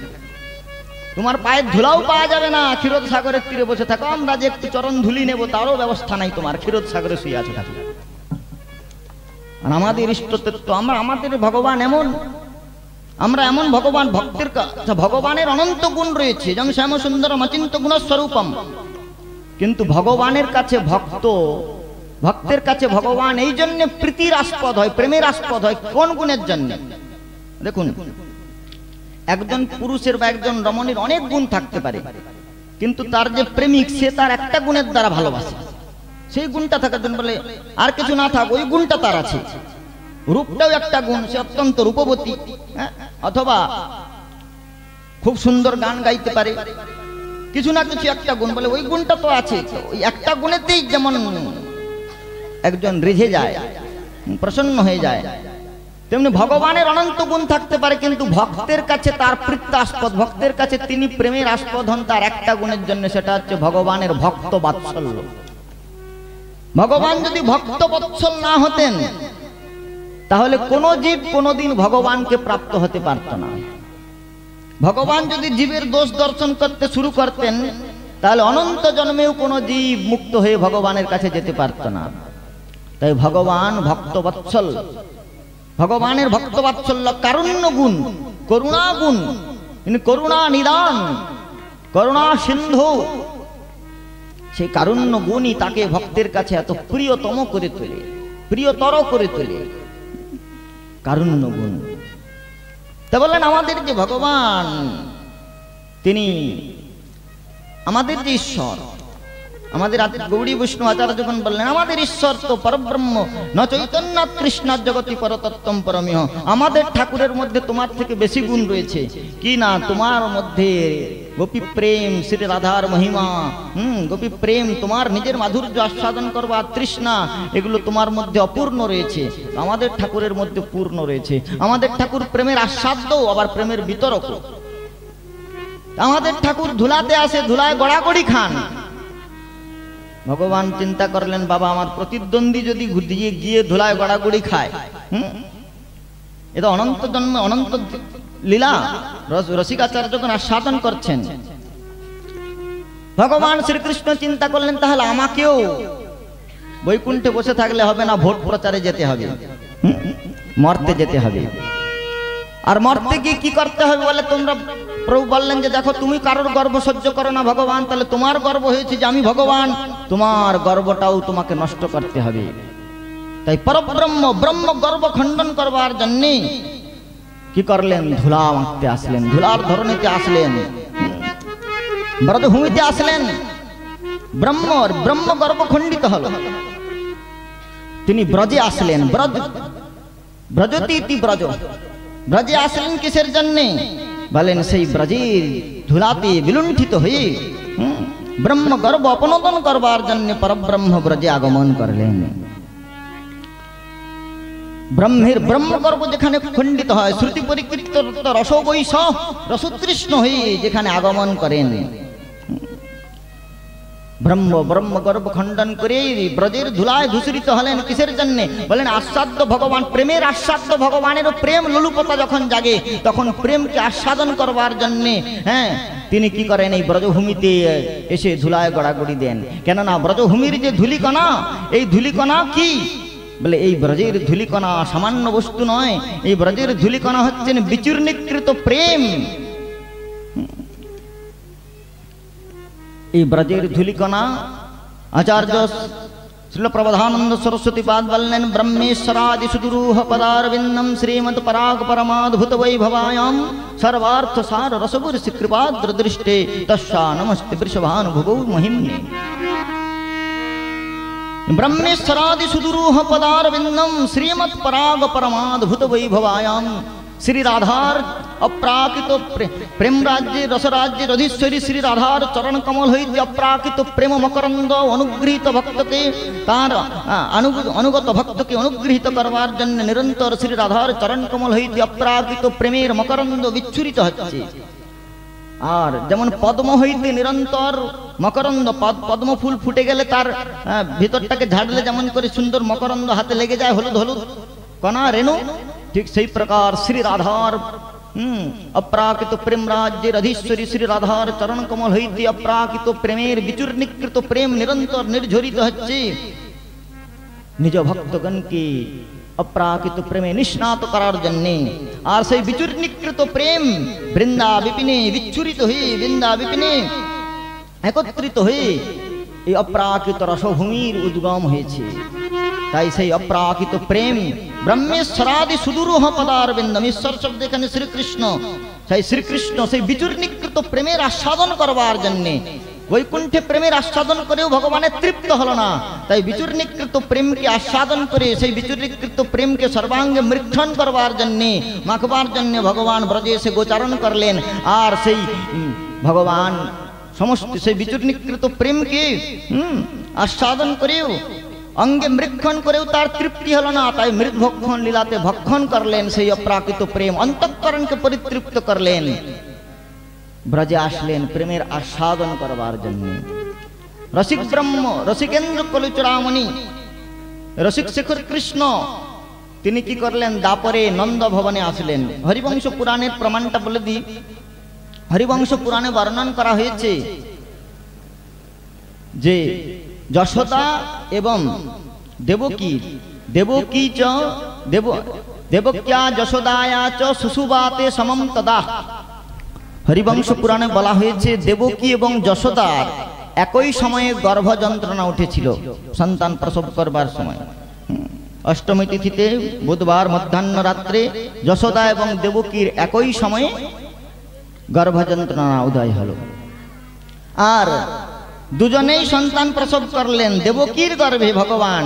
তোমার পায়ের ধুলাও পাওয়া যাবে না, ক্ষীরোদ সাগরের তীরে বসে থাকো, আমরা যে একটু চরণ ধুলি নেবো তারও ব্যবস্থা নাই, তোমার ক্ষীরোদ সাগরে শুয়ে আছে থাকবে। আর আমাদের ইষ্টতত্ত্ব, আমাদের ভগবান এমন, আমরা এমন ভগবান, ভক্তের ভগবানের অনন্ত গুণ রয়েছে, যেমন শ্যাম সুন্দর অচিন্ত গুণস্বরূপম, কিন্তু ভগবানের কাছে ভক্তের কাছে ভগবান এই জন্য প্রীতির আস্পদ হয়, প্রেমের আস্পদ হয়। কোন গুণের জন্য? দেখুন, একজন পুরুষের বা একজন রমণীর অনেক গুণ থাকতে পারে, কিন্তু তার যে প্রেমিক সে তার একটা গুণের দ্বারা ভালোবাসে, সেই গুণটা থাকার জন্য বলে আর কিছু না থাক, ওই গুণটা তার আছে। রূপটাও একটা গুণ, সে অত্যন্ত রূপবতী, অথবা খুব সুন্দর গান গাইতে পারে, কিছু না কিছু একটা গুণ, বলে ওই গুণটা তো আছে। ওই একটা গুণেতেই যেমন একজন রেঝে যায়, প্রসন্ন হয়ে যায়, তেমনি ভগবানের অনন্ত গুণ থাকতে পারে, কিন্তু ভক্তের কাছে তার প্রীত্যাস্পদ, ভক্তের কাছে তিনি প্রেমের আস্পদ হন তার একটা গুণের জন্য, সেটা হচ্ছে ভগবানের ভক্ত বাৎসল্য। ভগবান যদি ভক্ত বৎসল না হতেন তাহলে কোন জীব কোনদিন ভগবানকে প্রাপ্ত হতে পারত না। ভগবান যদি জীবের দোষ দর্শন করতে শুরু করতেন তাহলে অনন্ত জন্মেও কোনো জীব মুক্ত হয়ে ভগবানের কাছে যেতে পারত না। তাই ভগবান ভক্ত বৎসল, ভগবানের ভক্ত বাৎসল্য কারুণ্য গুণ, করুণা গুণ, করুণা নিদান, করুণা সিন্ধু, সেই কারুণ্য গুণই তাকে ভক্তের কাছে এত প্রিয়তম করে তোলে, প্রিয়তর করে তোলে, কারুণ্য গুণ। তা বললেন, আমাদের যে ভগবান তিনি আমাদের যে ঈশ্বর, আমাদের গৌড়ী বৈষ্ণব আচার্য যখন বললেন আমাদের ঈশ্বর তো পরব্রহ্ম ন চৈতন্য কৃষ্ণ জগতি পরতত্ত্বম পরমিহ, আমাদের ঠাকুরের মধ্যে তোমার থেকে বেশি গুণ রয়েছে কি না, তোমার মধ্যে গোপী প্রেম, শ্রী রাধার মহিমা, গোপী প্রেম, তোমার নিজের মাধুর্য আস্বাদন করবার তৃষ্ণা, এগুলো তোমার মধ্যে অপূর্ণ রয়েছে, আমাদের ঠাকুরের মধ্যে পূর্ণ রয়েছে। আমাদের ঠাকুর প্রেমের আস্বাদ্য আবার প্রেমের বিতরক। আমাদের ঠাকুর ধুলাতে আসে, ধুলায় গড়াগড়ি খান। ভগবান চিন্তা করলেন, বাবা আমার প্রতিদ্বন্দ্বী যদি গিয়ে ধুলায় গড়াগড়ি খায়, এটা অনন্ত জন্ম অনন্ত লীলা রসিকাচার্য যখন আস্বাদন করছেন, ভগবান শ্রীকৃষ্ণ চিন্তা করলেন তাহলে আমাকেও বৈকুণ্ঠে বসে থাকলে হবে না, ভোট প্রচারে যেতে হবে, মরতে যেতে হবে। আর মরতে গিয়ে কি করতে হবে বলে, তোমরা প্রভু বললেন যে দেখো তুমি কারোর গর্ব সহ্য করো না ভগবান, তাহলে তোমার গর্ব হয়েছে যে আমি ভগবান, তোমার গর্বটাও তোমাকে নষ্ট করতে হবে। তাই পরব্রহ্ম ব্রহ্ম গর্ব খণ্ডন করবার জন্য কি করলেন, ধুলা মাখতে আসলেন, ধুলার ধরনীতে আসলেন, ব্রজভূমিতে আসলেন। ব্রহ্ম গর্ব খণ্ডিত হল, তিনি ব্রজে আসলেন। ব্রজতি ইতি ব্রজ, ব্রজে আসলেন কিসের জন্যে বলেন, সেই ব্রজের ধুলাতে বিলুণ্ঠিত হয়ে ব্রহ্ম গর্ব অপনোদন করবার জন্য পরব্রহ্ম ব্রজে আগমন করলেন। ব্রহ্মগর্ভ যেখানে খণ্ডিত হয়, শ্রুতি পরিকৃত রসবৈষ রসতৃষ্ণ হয়ে যেখানে আগমন করেন, ব্রহ্মগর্ভ খণ্ডন করে ব্রজের ধুলায় ধূসরিত হলেন। কিসের জন্য? বলেন আস্বাদ্য ভগবান, প্রেমের আস্বাদ্য ভগবানের প্রেম লোলুপতা যখন জাগে তখন প্রেমকে আস্বাদন করবার জন্য তিনি কি করেন? এই ব্রজভূমিতে এসে ধুলায় গড়াগড়ি দেন। কেননা ব্রজভূমির যে ধূলিকণা, এই ধূলিকণা কি বলে, এই ব্রজের ধূলিকণা সামান্য বস্তু নয়। এই ব্রজের ধূলিকণা হচ্ছেন বিচূর্ণীকৃত প্রেম। এই ব্রজের ধূলিকণা আচার্য শ্রীল প্রবধানন্দ সরস্বতী পাদ বললেন, ব্রহ্মেশ্বরাদি সুদুরূহ পদারবিন্দম শ্রীমৎ পরাগ পরমাদ্ভুত বৈভবায়াম সর্বার্থ সার রসগুর কৃপাদ্র দৃষ্টে তস্যা নমস্তে বৃষভানুভুগৌ মহিম্নে। ব্রহ্মেশ্বরাদি সুদুরূহ পদারবিন্দম শ্রীমৎ পরাগ পরমাদ্ভুত বৈভবায়াম শ্রী রাধার অপ্রাকৃত প্রেম রাজ্যে রসরাজ্যের অধীশ্বরী শ্রী রাধার চরণ কমল হইতে অপ্রাকৃত প্রেম মকরন্দ অনুগৃহীত ভক্তকে, তার অনুগত ভক্তকে অনুগৃহীত করবার জন্য নিরন্তর শ্রী রাধার চরণ কমল হইতে অপ্রাকৃত প্রেমের মকরন্দ বিচ্ছুরিত হচ্ছে। আর যেমন পদ্ম হইতে নিরন্তর মকরন্দ, পদ্ম ফুল ফুটে গেলে তার ভিতরটাকে ঝাড়লে যেমন করে সুন্দর মকরন্দ হাতে লেগে যায়, হলুদ হলুদ কণা রেণু, ঠিক সেই প্রকার শ্রী রাধার অপ্রাকৃত প্রেম রাজ্যের অধীশ্বরী শ্রী রাধার চরণ কমল হইতে অপ্রাকৃত প্রেমের বিচূর্ণীকৃত প্রেম নিরন্তর নির্ঝরিত হচ্ছে। নিজ ভক্তগণকে অপ্রাকৃত প্রেমে নিষ্ণাত করার জন্য। আর সেই বিচূর্ণীকৃত প্রেম বৃন্দা বিপিনে বিচ্ছুরিত হয়ে, বৃন্দা বিপিনে একত্রিত হয়ে এই অপ্রাকৃত রসভূমির উদ্গম হয়েছে। তাই সেই অপ্রাকৃত প্রেম ব্রহ্মেশ্বরাদি সুদূরহ পদারবিন্দম, ঈশ্বর শব্দ এখানে শ্রীকৃষ্ণ, সেই শ্রীকৃষ্ণ সেই বিচূর্ণীকৃত প্রেমের আস্বাদন করবার জন্য। বৈকুণ্ঠে প্রেমের আস্বাদন করেও ভগবানের তৃপ্ত হলো না, তাই বিচূর্ণীকৃত প্রেমকে আস্বাদন করে সেই বিচূর্ণীকৃত প্রেমকে সর্বাঙ্গে মৃক্ষণ করবার জন্যে, মাখবার জন্য ভগবান ব্রজে এসে গোচারণ করলেন। আর সেই ভগবান সমস্ত সেই বিচূর্ণীকৃত প্রেমকে আস্বাদন করেও অঙ্গে মৃক্ষণ করেও তার তৃপ্তি হলো না, তাই মৃৎভক্ষণ লীলাতে ভক্ষণ করলেন সেই অপ্রাকৃত প্রেম, অন্তঃকরণকে পরিতৃপ্ত করলেন। ব্রজে আসলেন প্রেমের আস্বাদন করবার জন্য। রসিক ব্রহ্ম, রসিকেন্দ্র কলুচূড়ামণি, রসিক শেখর কৃষ্ণ তিনি কি করলেন? দাপরে নন্দ ভবনে আসলেন। হরিবংশ পুরাণের প্রমাণটা বলে দিই। হরিবংশ পুরাণে বর্ণন করা হয়েছে যে যশোদা এবং দেবকী চ দেবক্যা যশোদায়া চ সুসুবাতে সমম তদা। হরিবংশ পুরাণে বলা হয়েছে দেবকী এবং যশোদার একই সময়ে গর্ভ যন্ত্রণা উঠেছিল সন্তান প্রসব করবার সময়। অষ্টমী তিথিতে বুধবার মধ্যাহ্ন রাত্রে যশোদা এবং দেবকীর একই সময়ে গর্ভ যন্ত্রণা উদয় হল। আর দুজনেই সন্তান প্রসব করলেন। দেবকীর গর্ভে ভগবান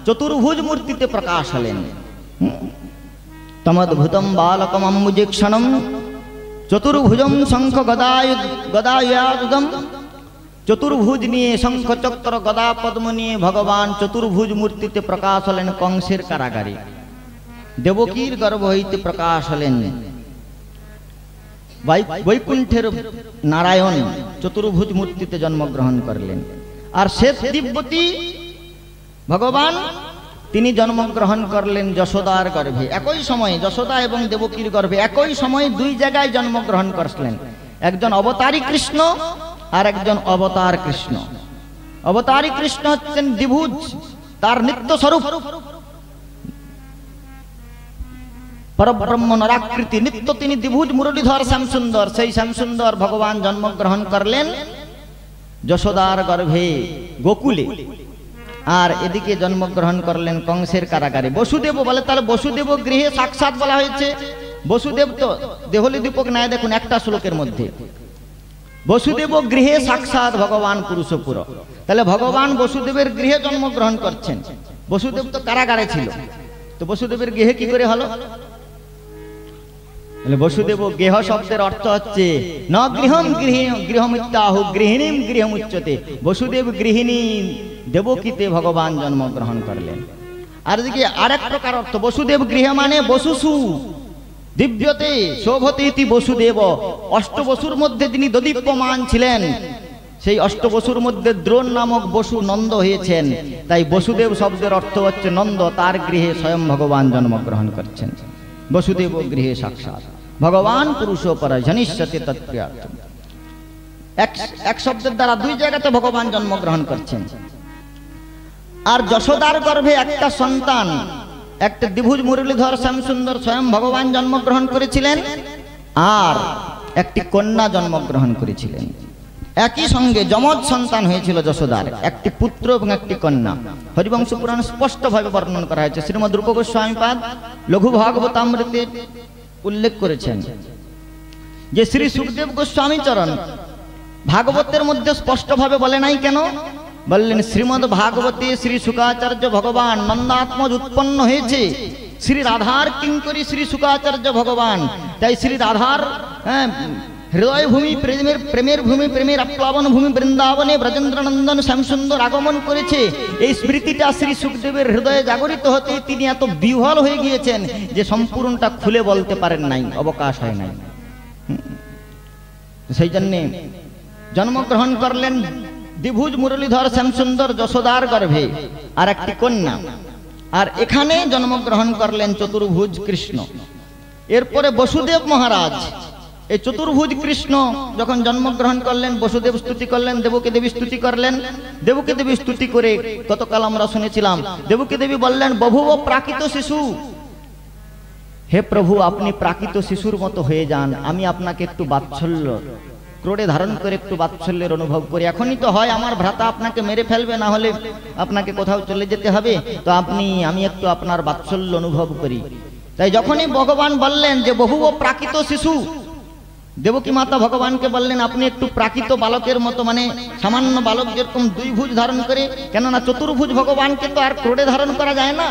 চতুর্ভুজ মূর্তিতে প্রকাশ হলেন। তমদ্ভুতম বালকম অম্বুজেক্ষণম চতুর্ভুজম শঙ্খ গদায়াদুদম। চতুর্ভুজ নিয়ে শঙ্খ চক্র গদা পদ্ম নিয়ে ভগবান চতুর্ভুজ মূর্তিতে প্রকাশ হলেন কংসের কারাগারে। দেবকীর গর্ভ হইতে প্রকাশ হলেন বৈকুণ্ঠের নারায়ণ, চতুর্ভুজ মূর্তিতে জন্মগ্রহণ করলেন। আর শেষ দিব্যতী ভগবান তিনি জন্মগ্রহণ করলেন যশোদার গর্ভে। একই সময়ে যশোদা এবং দেবকীর গর্ভে একই সময়ে দুই জায়গায় জন্মগ্রহণ করলেন। একজন অবতারী কৃষ্ণ আর একজন অবতার কৃষ্ণ। অবতারী কৃষ্ণ হচ্ছেন দ্বিভুজ, তার নিত্য স্বরূপ পরব্রহ্ম নরাকৃতি, নিত্য তিনি দ্বিভুজ মুরলীধর শ্যামসুন্দর। সেই শ্যামসুন্দর ভগবান জন্মগ্রহণ করলেন যশোদার গর্ভে গোকুলে। আর এদিকে জন্মগ্রহণ করলেন কংসের কারাগারে। বসুদেব বলে, তাহলে বসুদেব গৃহে সাক্ষাৎ বলা হয়েছে। বসুদেব তো দেহলি দীপক নাই, দেখুন একটা শ্লোকের মধ্যে বসুদেব গৃহে সাক্ষাৎ ভগবান পুরুষপুর। তাহলে ভগবান বসুদেবের গৃহে জন্মগ্রহণ করছেন। বসুদেব তো কারাগারে ছিল, তো বসুদেবের গৃহে কি করে হলো? বসুদেব গৃহ শব্দের অর্থ হচ্ছে ন গৃহম গৃহমিত্যাহু গৃহিণীম গৃহমুচ্যতে। বসুদেব গৃহিণী দেবকীতে ভগবান জন্মগ্রহণ করলেন। আর এদিকে আরেক প্রকার অর্থ বসুদেব গৃহে মানে বসুসু দিব্যতে শোভতে ইতি বসুদেব, অষ্টবসুর মধ্যে তিনি দদীপ্যমান ছিলেন। সেই অষ্টবসুর মধ্যে দ্রোণ নামক বসু নন্দ হয়েছেন, তাই বসুদেব শব্দের অর্থ হচ্ছে নন্দ। তার গৃহে স্বয়ং ভগবান জন্মগ্রহণ করছেন। বসুদেব গৃহে সাক্ষাৎ ভগবান পুরুষোপর জনিষ্যতে তৎপ্রিয়ার্থ। এক শব্দের দ্বারা দুই জায়গাতে ভগবান জন্মগ্রহণ করছেন। আর যশোদার গর্ভে একটা সন্তান, একটা দ্বিভুজ মুরলীধর শ্যামসুন্দর স্বয়ং ভগবান জন্মগ্রহণ করেছিলেন, আর একটি কন্যা জন্মগ্রহণ করেছিলেন। একই সঙ্গে যমজ সন্তান হয়েছিল যশোদার, একটি পুত্র এবং একটি কন্যা। হরিবংশ পুরাণ স্পষ্টভাবে বর্ণনা করা হয়েছে। শ্রীমদ রূপ গোস্বামীপাদ লঘু ভাগবতামৃতে উল্লেখ করেছেন যে শ্রী সুখদেব গোস্বামী চরণ ভাগবতের মধ্যে স্পষ্টভাবে বলে নাই কেন? বললেন শ্রীমদ ভাগবতে শ্রী শুকাচার্য ভগবান নন্দাত্মজ উৎপন্ন হয়েছে, শ্রী রাধার কিঙ্করী শ্রী শুকাচার্য ভগবান। তাই শ্রী রাধার হৃদয় ভূমি প্রেমের ভূমি, প্রেমের আপ্লাবন ভূমি বৃন্দাবনে ব্রজেন্দ্রনন্দন শ্যামসুন্দর আগমন করেছে। এই স্মৃতিটা শ্রী সুখদেবের হৃদয়ে জাগরিত হতে তিনি এত বিহ্বল হয়ে গিয়েছেন যে সম্পূর্ণটা খুলে বলতে পারেন নাই, অবকাশ হয় নাই। সেই জন্যে জন্মগ্রহণ করলেন দ্বিভুজ মুরলীধর শ্যামসুন্দর যশোদার গর্ভে, আর একটি কন্যা। আর এখানে জন্মগ্রহণ করলেন চতুর্ভুজ কৃষ্ণ। এরপরে বসুদেব মহারাজ এই চতুর্ভুজ কৃষ্ণ যখন জন্মগ্রহণ করলেন, বসুদেব স্তুতি করলেন, দেবকী দেবী স্তুতি করলেন। দেবকী দেবী স্তুতি করে গতকাল আমরা শুনেছিলাম, দেবকী দেবী বললেন বহুব প্রাকৃত শিশু, হে প্রভু আপনি প্রাকৃত শিশুর মতো হয়ে যান, আমি আপনাকে একটু বাৎসল্য ক্রোড়ে ধারণ করে একটু বাৎসল্যের অনুভব করি। এখনই তো হয় আমার ভ্রাতা আপনাকে মেরে ফেলবে, না হলে আপনাকে কোথাও চলে যেতে হবে, তো আমি একটু আপনার বাৎসল্য অনুভব করি। তাই যখনই ভগবান বললেন যে বহু প্রাকৃত শিশু, দেবকী মাতা ভগবানকে বললেন আপনি একটু প্রাকৃত বালকের মতো, মানে সামান্য বালক যেরকম দুই ভুজ ধারণ করে, কেননা চতুর্ভুজ ভগবানকে তো আর ক্রোড়ে ধারণ করা যায় না।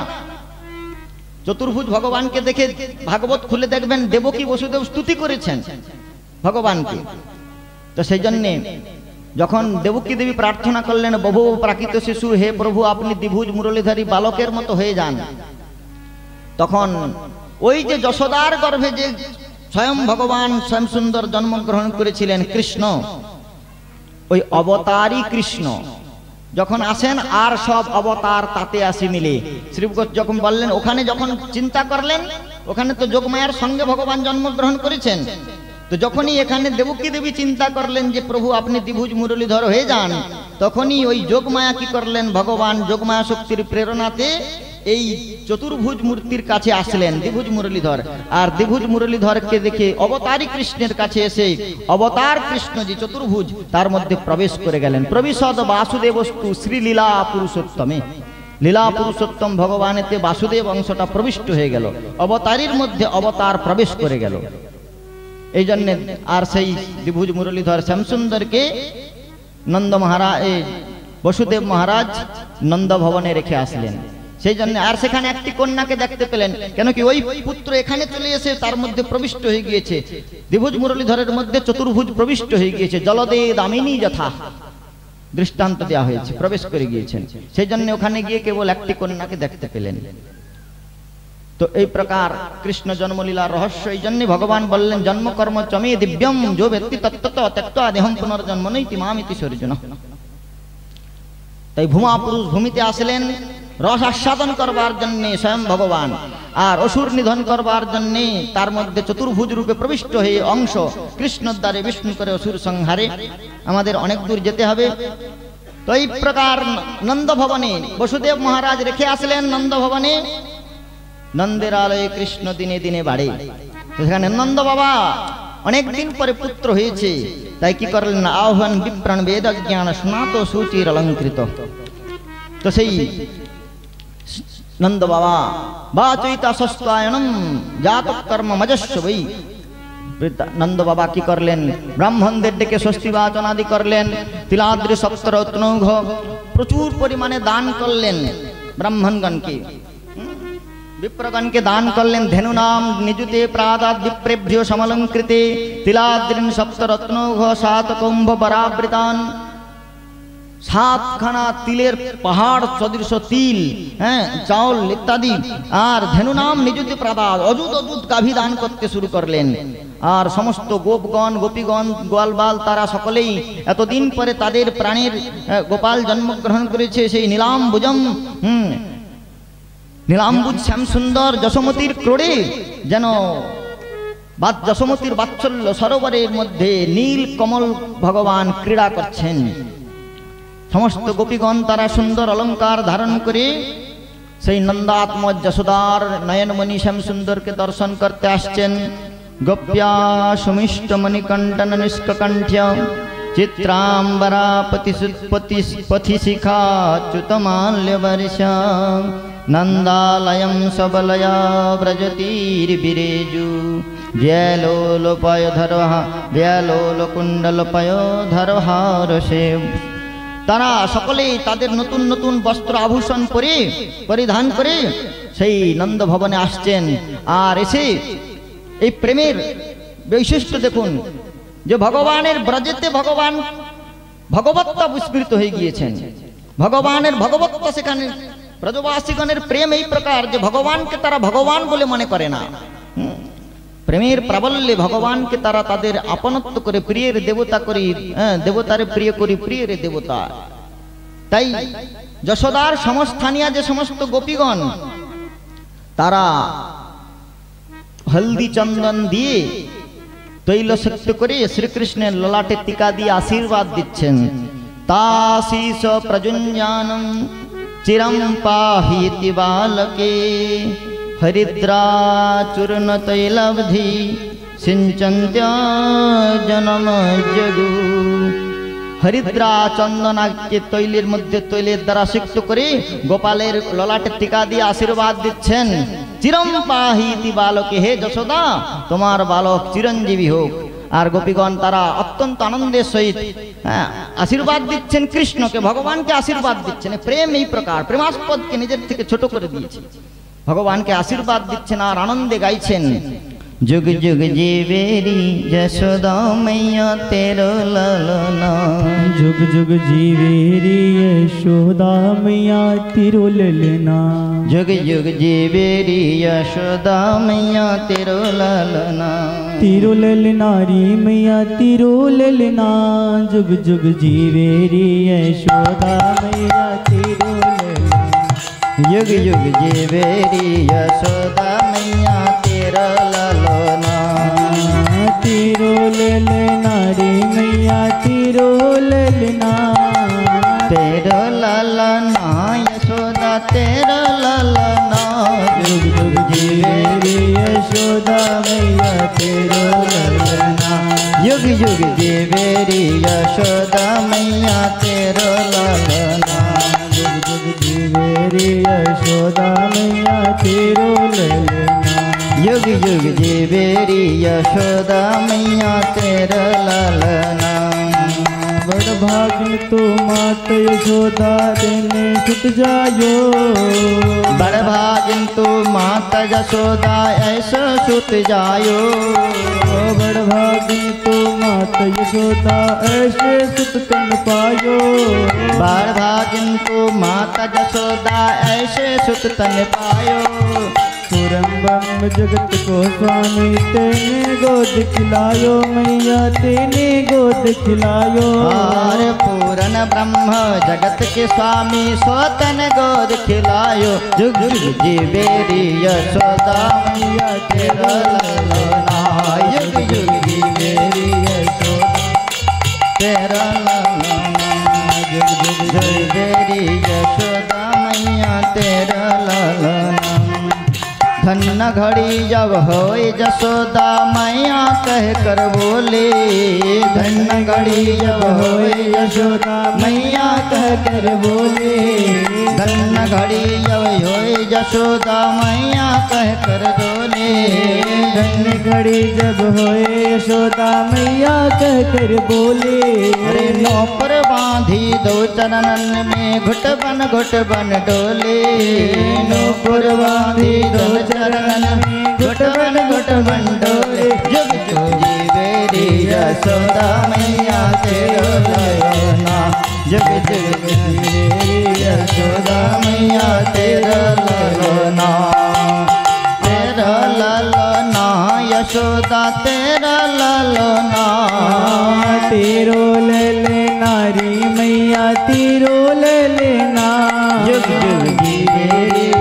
চতুর্ভুজ ভগবানকে দেখে ভাগবত খুলে দেখবেন দেবকী বসুদেব স্তুতি করেছেন ভগবানকে। তো সেই জন্যে যখন দেবকী দেবী প্রার্থনা করলেন বহু প্রাকৃত শিশু, হে প্রভু আপনি দ্বিভুজ মুরলীধারী বালকের মতো হয়ে যান, তখন ওই যে যশোদার গর্ভে যে স্বয়ং ভগবান শ্যামসুন্দর জন্মগ্রহণ করেছিলেন কৃষ্ণ, ওই অবতারই কৃষ্ণ যখন আসেন আর সব অবতার তাতে আসি মিলে। শ্রীভগত যখন বললেন, ওখানে যখন চিন্তা করলেন, ওখানে তো যোগমায়ার সঙ্গে ভগবান জন্মগ্রহণ করেছেন। তো যখনই এখানে দেবকী দেবী চিন্তা করলেন যে প্রভু আপনি দ্বিভুজ মুরলীধর হয়ে যান, তখনই ওই যোগমায়া কি করলেন, ভগবান যোগমায়া শক্তির প্রেরণাতে এই চতুর্ভুজ মূর্তির কাছে আসলেন দ্বিভুজ মুরলীধর। আর দ্বিভুজ মুরলীধরকে দেখে অবতারী কৃষ্ণের কাছে এসে অবতার কৃষ্ণ যে চতুর্ভুজ তার মধ্যে প্রবেশ করে গেলেন। প্রবিশদ বাসুদেবস্তু শ্রী লীলা পুরুষোত্তমে, লীলা পুরুষোত্তম ভগবানেতে বাসুদেব অংশটা প্রবিষ্ট হয়ে গেল, অবতারীর মধ্যে অবতার প্রবেশ করে গেল। এই জন্য আর সেই দ্বিভুজ মুরলীধর শ্যামসুন্দরকে নন্দ মহারাজ বসুদেব মহারাজ নন্দ ভবনে রেখে আসলেন। সেই জন্য আর সেখানে একটি কন্যাকে দেখতে পেলেন, কেন কি ওই পুত্র এখানে চলে এসে তার মধ্যে প্রবিষ্ট হয়ে গিয়েছে, দ্বিভুজ মুরলীধরের মধ্যে চতুর্ভুজ প্রবিষ্ট হয়ে গিয়েছে, জলদে দামিনী যথা দৃষ্টান্ত দেওয়া হয়েছে, প্রবেশ করে গিয়েছেন। সেই জন্য ওখানে গিয়ে কেবল একটি কন্যাকে দেখতে পেলেন। তো এই প্রকার কৃষ্ণ জন্মলীলা রহস্য। এই জন্য ভগবান বললেন জন্মকর্ম চমে দিব্যম যো ব্যক্তি তত্ত্বত ত্যক্ত্বা দেহং পুনর্জন্ম নৈতি মামিতি সর্জুন। তাই ভূমা পুরুষ ভূমিতে আসলেন রস আস্বাদন করবার জন্যে স্বয়ং ভগবান, আর অসুর নিধন করবার জন্যে তার মধ্যে চতুর্ভুজ রূপে প্রবিষ্ট হয়ে অংশ কৃষ্ণর দ্বারে বিষ্ণু করে অসুর সংহারে আমাদের অনেক দূর যেতে হবে। তো এই প্রকার নন্দ ভবনে বসুদেব মহারাজ রেখে আসলেন। নন্দ ভবনে নন্দের আলয়ে কৃষ্ণ দিনে দিনে বাড়ে। সেখানে নন্দ বাবা অনেকদিন পরে পুত্র হয়েছে, তাই কি করলেন, আহ্বান বিপ্রাণ বেদ জ্ঞান স্নাত সূচির অলঙ্কৃত। তো সেই নন্দ বাবা বাচৈতা সস্তায়নম জাত কর্ম মজস্ব বৈ, নন্দ বাবা কি করলেন, ব্রাহ্মণদের ডেকে ষষ্ঠী বাচন আদি করলেন, তিলাদ্রি সপ্তরত্নৌঘ প্রচুর পরিমাণে দান করলেন, ব্রাহ্মণগণকে বিপ্রগণকে দান করলেন। ধেনু নাম নিযুতে প্রাদাদ বিপ্রেভ্য সমলঙ্কৃতে তিলাদ্রিন সপ্তরত্নৌঘ সাত কুম্ভ পরাবৃতান সাতখানা তিলের পাহাড় সদৃশ তিল, হ্যাঁ, চাউল ইত্যাদি আর ধেনু নাম নিযুতি প্রাদাদ অযুত অযুত গাভী দান করতে শুরু করলেন। আর সমস্ত গোপগণ গোপীগণ গোয়ালবাল তারা সকলেই এতদিন পরে তাদের প্রাণের গোপাল জন্মগ্রহণ করেছে সেই নীলাম্বুজম, নীলাম্বুজ শ্যাম সুন্দর যশোমতির ক্রোড়ে যেন যশোমতির বাৎসল্য সরোবরের মধ্যে নীল কমল ভগবান ক্রীড়া করছেন। সমস্ত গোপীগণ তারা সুন্দর অলঙ্কার ধারণ করে সেই নন্দাত্মজ যশোদার নয়নমণি শ্যাম সুন্দরকে দর্শন করতে আসছেন। গোপ্যা সুমিষ্ট মণিকণ্ঠন নিষ্কণ্ঠ্য চিত্রাম্বরা পথিশিখা চ্যুতমাল্যবর্ষ নন্দালয়ং সবলয়া ব্রজতীর্বিরেজু ব্যলোলকুণ্ডলপয়োধরহারসে। তারা সকলেই তাদের নতুন নতুন বস্ত্র আভূষণ পরিধান করে সেই নন্দ ভবনে আসছেন। আর এসে এই প্রেমের বৈশিষ্ট্য দেখুন যে ভগবানের ব্রজেতে ভগবান ভগবত্তা বিস্মৃত হয়ে গিয়েছেন। ভগবানের ভগবত্তা সেখানে ব্রজবাসীগণের প্রেম এই প্রকার যে ভগবানকে তারা ভগবান বলে মনে করে না। প্রেমের প্রাবল্যে ভগবানকে তারা তাদের আপনত্ব করে প্রিয়ের দেবতা করি, দেবতারে প্রিয় করি প্রিয়ের দেবতা। তাই যশোদার সমস্থানীয় যে সমস্ত গোপীগণ তারা হলদি চন্দন দিয়ে তৈলসক্ত করে শ্রীকৃষ্ণের ললাটে টিকা দিয়ে আশীর্বাদ দিচ্ছেন। তাশীষ প্রজুঞ্জানম চিরম পাহিতি বালকে হরিদ্রা চূর্ণ তৈলবধি সিঞ্চন্ত্য জনম জগু। হরিদ্রা চন্দনাকে তৈলের মধ্যে তৈলের দ্বারা সিক্ত করে গোপালের ললাটে টিকা দিয়ে আশীর্বাদ দিচ্ছেন। চিরম পাহিতি বালকে, হে যশোদা তোমার বালক চিরঞ্জীবী হোক। আর গোপীগণ তারা অত্যন্ত আনন্দের সহিত আশীর্বাদ দিচ্ছেন কৃষ্ণকে, ভগবানকে আশীর্বাদ দিচ্ছেন। প্রেম এই প্রকার, প্রেমাস্পদকে নিজের থেকে ছোট করে দিয়েছে, ভগবানকে আশীর্বাদ দিচ্ছেন আর আনন্দে গাইছেন। যুগ যুগ জীবেরি যশোদা मैया तेरो ललना, जुग जुग जीवेरी यशोदा मैया तेरो ललना, जुग जुग जीवेरी यशोदा मैया तेरो ललना, तेरो ललनारी मैया तेरो ललना, जुग जुग जीवेरी यशोदा मैया तेरो ललना, युग युग जीवेरी यशोदा मैया तेरा ललना, तेरो ललना रे मैया तेरो ललना, तेरा ललना यशोदा तेरा ललना, जुग जुग जीवेरी यशोदा मैया तेरो ललना, युग युग जीवेरी यशोदा मैया तेरा ललना, जुग जुग जीवेरी यशोदा मैया तेरो ललना, युग युग जीवेरी यशोदा मैया तेरा ललना। बड़ भाग्य तो मात यशोदा देने छुट जायो, बड़ भाग्य तो माता यशोदा ऐसा छुट जायो, बड़ भाग्य तो मात यशोदा ऐसे सुत तन पायो, बड़ भाग्य तो माता यशोदा ऐसे सुत तन पायो, पुरंबम जगत को स्वामी तेने गोद खिलायो, मैया तेने गोद खिलायो, और पूरन ब्रह्म जगत के स्वामी स्वतन गोद खिलायो, जुग जुग जीवेरी यशोदा मैया तेरा ललना, युग युग जीवेरी यशोदा तेरा ललना, जुग जुग जीवेरी यशोदा मैया तेरा ललना। धन घड़ी जब होए जसोदा मैया कह कर बोले, धन घड़ी जब होए यशोदा मैया कह कर बोले, धन घड़ी जब होए जसोदा मैया कह कर बोले, धन घड़ी जब होए यशोदा मैया कह कर बोले, अरे नौपर बांधी दो चरणन में घुट बन डोले, नौपर बांधी दो चरणन में घुट बन डोले, जुग जुग जीवेरी यशोदा मैया तेरो ललना, जग जग जीवे यशोदा मैया तेरा ललना, तेरा ललना यशोदा तेरा ललना। तेरो ललना रे मैया तेरो ललना, जग जग जीवे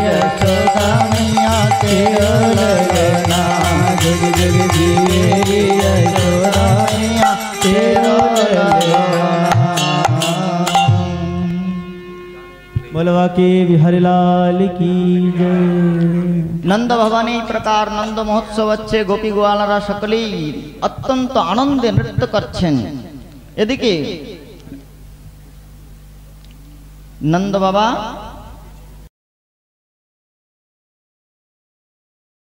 यशोदा मैया तेरा ललना, जग जग जीवे यशोदा मैया तेरा ललना। बोलवा के बिहारी लाल की जय। नंद भवानी प्रकार नंद महोत्सव अच्छे गोपी गोवालारा सकलेई अत्यंत आनंदे नृत्य करছেন। এদিকে नंद बाबा